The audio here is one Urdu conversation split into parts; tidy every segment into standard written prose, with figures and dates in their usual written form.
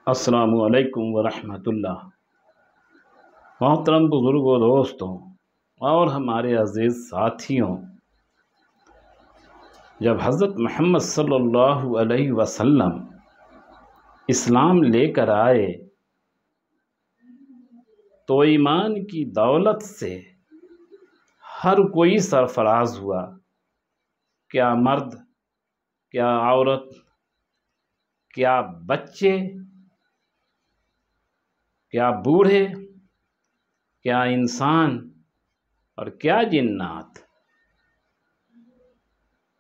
السلام علیکم ورحمۃ اللہ۔ محترم بزرگوں، دوستوں اور ہمارے عزیز ساتھیوں، جب حضرت محمد صلی اللہ علیہ وسلم اسلام لے کر آئے تو ایمان کی دولت سے ہر کوئی سرفراز ہوا، کیا مرد، کیا عورت، کیا بچے، کیا بوڑھے، کیا انسان اور کیا جنات۔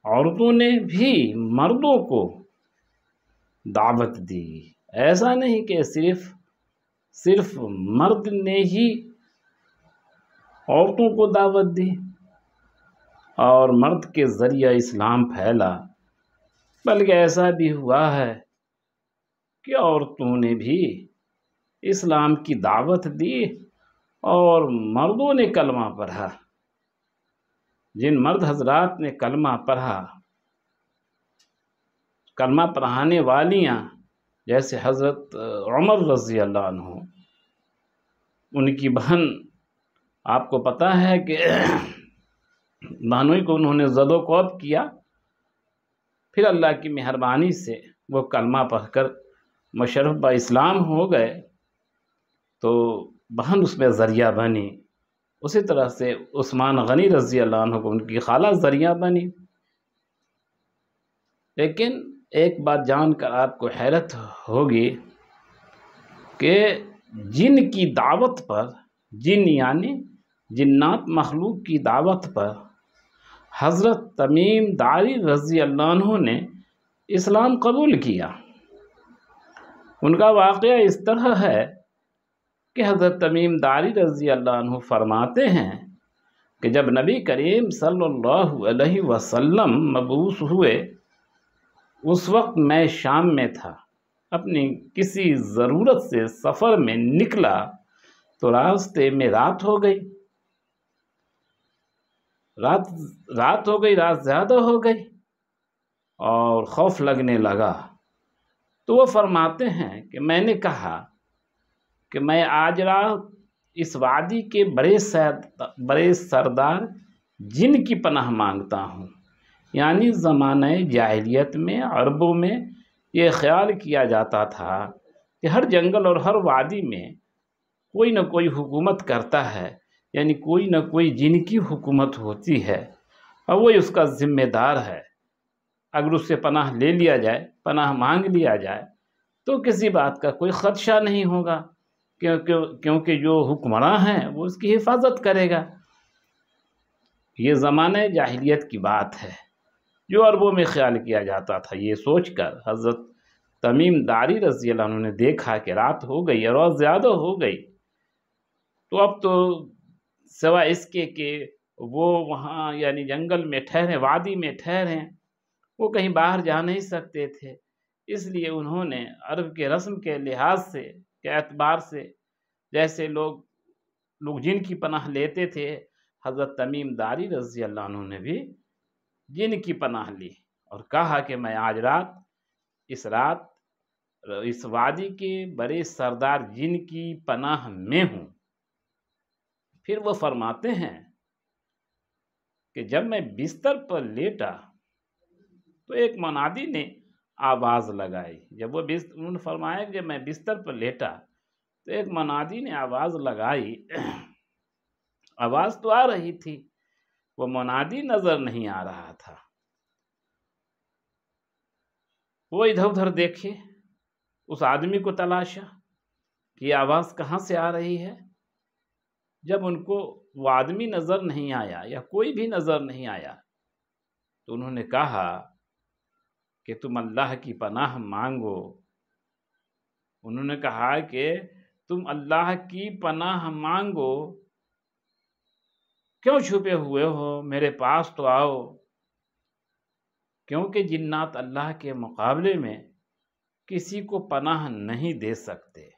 عورتوں نے بھی مردوں کو دعوت دی۔ ایسا نہیں کہ صرف مرد نے ہی عورتوں کو دعوت دی اور مرد کے ذریعہ اسلام پھیلا، بلکہ ایسا بھی ہوا ہے کہ عورتوں نے بھی اسلام کی دعوت دی اور مردوں نے کلمہ پڑھا۔ جن مرد حضرات نے کلمہ پڑھا، کلمہ پڑھانے والیاں جیسے حضرت عمر رضی اللہ عنہ، ان کی بہن، آپ کو پتہ ہے کہ بہنوئی کو انہوں نے زد و کوب کیا، پھر اللہ کی مہربانی سے وہ کلمہ پڑھ کر مشرف با اسلام ہو گئے، تو بہن اس میں ذریعہ بنی۔ اسی طرح سے عثمان غنی رضی اللہ عنہ کو ان کی خالہ ذریعہ بنی۔ لیکن ایک بات جان کر آپ کو حیرت ہوگی کہ جن کی دعوت پر، جن یعنی جنات مخلوق کی دعوت پر حضرت تمیم داری رضی اللہ عنہ نے اسلام قبول کیا، ان کا واقعہ اس طرح ہے کہ حضرت تمیم داری رضی اللہ عنہ فرماتے ہیں کہ جب نبی کریم صلی اللہ علیہ وسلم مبعوث ہوئے، اس وقت میں شام میں تھا، اپنی کسی ضرورت سے سفر میں نکلا تو راستے میں رات ہو گئی، رات زیادہ ہو گئی اور خوف لگنے لگا۔ تو وہ فرماتے ہیں کہ میں نے کہا کہ میں آج رات اس وادی کے بڑے سردار جن کی پناہ مانگتا ہوں۔ یعنی زمانہ جاہلیت میں عربوں میں یہ خیال کیا جاتا تھا کہ ہر جنگل اور ہر وادی میں کوئی نہ کوئی حکومت کرتا ہے، یعنی کوئی نہ کوئی جن کی حکومت ہوتی ہے اور وہی اس کا ذمہ دار ہے۔ اگر اس سے پناہ لے لیا جائے، پناہ مانگ لیا جائے تو کسی بات کا کوئی خدشہ نہیں ہوگا، کیونکہ جو حکمراں ہیں وہ اس کی حفاظت کرے گا۔ یہ زمانہ جاہلیت کی بات ہے جو عربوں میں خیال کیا جاتا تھا۔ یہ سوچ کر حضرت تمیم داری رضی اللہ عنہ نے دیکھا کہ رات ہو گئی اور رات زیادہ ہو گئی، تو اب تو سوائے اس کے کہ وہ وہاں یعنی جنگل میں ٹھہریں، وادی میں ٹھہریں، وہ کہیں باہر جا نہیں سکتے تھے۔ اس لیے انہوں نے عرب کے رسم کے لحاظ سے، کے اعتبار سے، جیسے لوگ جن کی پناہ لیتے تھے، حضرت تمیم داری رضی اللہ عنہ نے بھی جن کی پناہ لی اور کہا کہ میں آج رات اس وادی کے بڑے سردار جن کی پناہ میں ہوں۔ پھر وہ فرماتے ہیں کہ جب میں بستر پر لیٹا تو ایک منادی نے آواز لگائی۔ انہوں نے فرمایا کہ جب میں بستر پر لیٹا تو ایک منادی نے آواز لگائی۔ آواز تو آ رہی تھی، وہ منادی نظر نہیں آ رہا تھا۔ وہ ادھر ادھر دیکھے، اس آدمی کو تلاشا کہ یہ آواز کہاں سے آ رہی ہے۔ جب ان کو وہ آدمی نظر نہیں آیا یا کوئی بھی نظر نہیں آیا تو انہوں نے کہا کہ تم اللہ کی پناہ مانگو۔ انہوں نے کہا کہ تم اللہ کی پناہ مانگو، کیوں چھپے ہوئے ہو، میرے پاس تو آؤ، کیونکہ جنات اللہ کے مقابلے میں کسی کو پناہ نہیں دے سکتے۔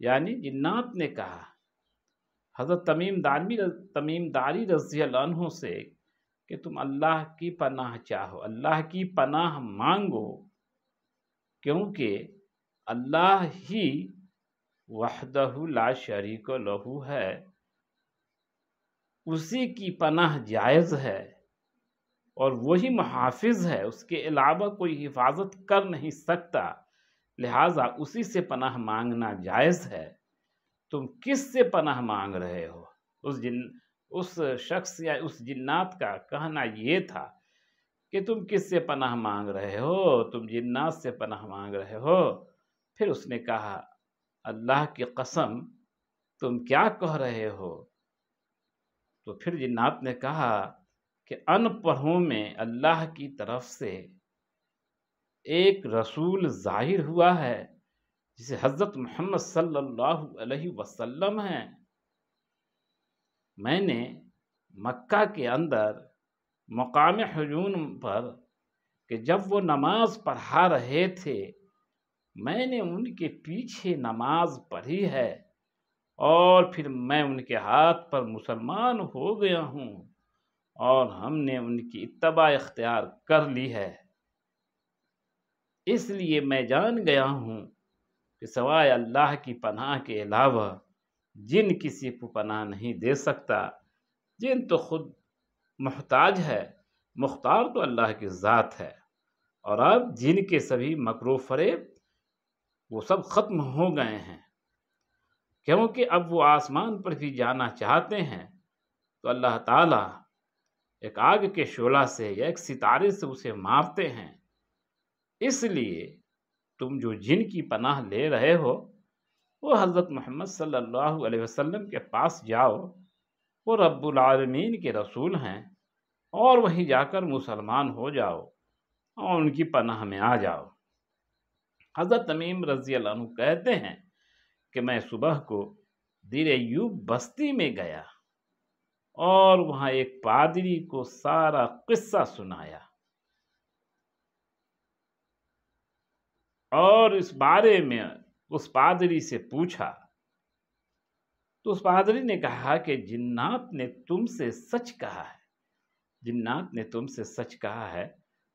یعنی جنات نے کہا حضرت تمیم داری رضی اللہ عنہ سے کہ تم اللہ کی پناہ چاہو، اللہ کی پناہ مانگو، کیونکہ اللہ ہی وحدہ لا شریک لہ ہے، اسی کی پناہ جائز ہے اور وہی محافظ ہے، اس کے علاوہ کوئی حفاظت کر نہیں سکتا، لہٰذا اسی سے پناہ مانگنا جائز ہے۔ تم کس سے پناہ مانگ رہے ہو؟ اس شخص یا اس جنات کا کہنا یہ تھا کہ تم کس سے پناہ مانگ رہے ہو؟ تم جنات سے پناہ مانگ رہے ہو۔ پھر اس نے کہا اللہ کی قسم تم کیا کہہ رہے ہو؟ تو پھر جنات نے کہا کہ ان پڑھوں میں اللہ کی طرف سے ایک رسول ظاہر ہوا ہے جسے حضرت محمد صلی اللہ علیہ وسلم ہیں۔ میں نے مکہ کے اندر مقام حجون پر کہ جب وہ نماز پڑھا رہے تھے میں نے ان کے پیچھے نماز پڑھی ہے اور پھر میں ان کے ہاتھ پر مسلمان ہو گیا ہوں اور ہم نے ان کی اتباع اختیار کر لی ہے۔ اس لیے میں جان گیا ہوں کہ سوائے اللہ کی پناہ کے علاوہ جن کسی کو پناہ نہیں دے سکتا۔ جن تو خود محتاج ہے، مختار تو اللہ کی ذات ہے، اور اب جن کے سبھی مکر و فریب وہ سب ختم ہو گئے ہیں، کیونکہ اب وہ آسمان پر بھی جانا چاہتے ہیں تو اللہ تعالیٰ ایک آگ کے شعلہ سے یا ایک ستارے سے اسے مارتے ہیں۔ اس لیے تم جو جن کی پناہ لے رہے ہو وہ حضرت محمد صلی اللہ علیہ وسلم کے پاس جاؤ، وہ رب العالمین کے رسول ہیں، اور وہیں جا کر مسلمان ہو جاؤ اور ان کی پناہ میں آ جاؤ۔ حضرت تمیم رضی اللہ عنہ کہتے ہیں کہ میں صبح کو دیر ایوب بستی میں گیا اور وہاں ایک پادری کو سارا قصہ سنایا اور اس بارے میں اس پادری سے پوچھا تو اس پادری نے کہا کہ جنات نے تم سے سچ کہا ہے، جنات نے تم سے سچ کہا ہے،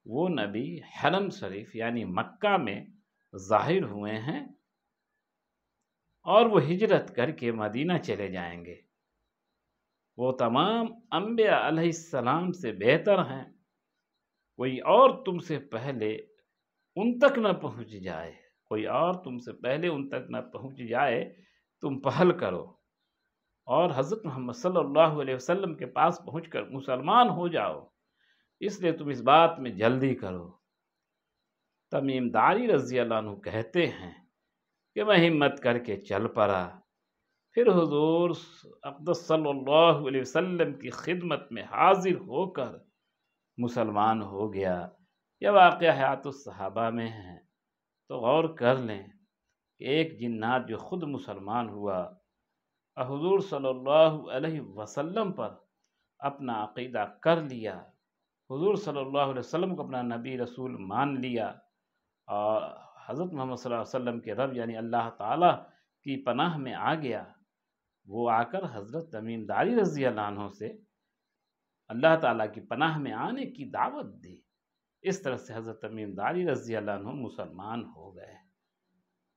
وہ نبی حرم شریف یعنی مکہ میں ظاہر ہوئے ہیں اور وہ ہجرت کر کے مدینہ چلے جائیں گے۔ وہ تمام انبیاء علیہ السلام سے بہتر ہیں، کوئی اور تم سے پہلے ان تک نہ پہنچ جائے، کوئی اور تم سے پہلے ان تک نہ پہنچ جائے، تم پہل کرو اور حضرت محمد صلی اللہ علیہ وسلم کے پاس پہنچ کر مسلمان ہو جاؤ، اس لیے تم اس بات میں جلدی کرو۔ تمیم داری رضی اللہ عنہ کہتے ہیں کہ میں ہمت کر کے چل پڑا، پھر حضور اقدس صلی اللہ علیہ وسلم کی خدمت میں حاضر ہو کر مسلمان ہو گیا۔ یہ واقعہ حیات الصحابہ میں ہے تو غور کر لیں کہ ایک جنات جو خود مسلمان ہوا، حضور صلی اللہ علیہ وسلم پر اپنا عقیدہ کر لیا، حضور صلی اللہ علیہ وسلم کو اپنا نبی رسول مان لیا اور حضرت محمد صلی اللہ علیہ وسلم کے رب یعنی اللہ تعالیٰ کی پناہ میں آ گیا، وہ آ کر حضرت تمیم داری رضی اللہ عنہ سے اللہ تعالیٰ کی پناہ میں آنے کی دعوت دی۔ اس طرح سے حضرت تمیم داری رضی اللہ عنہ مسلمان ہو گئے۔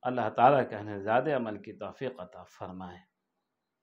اللہ تعالیٰ کہنے زیادہ عمل کی توفیق عطا فرمائے۔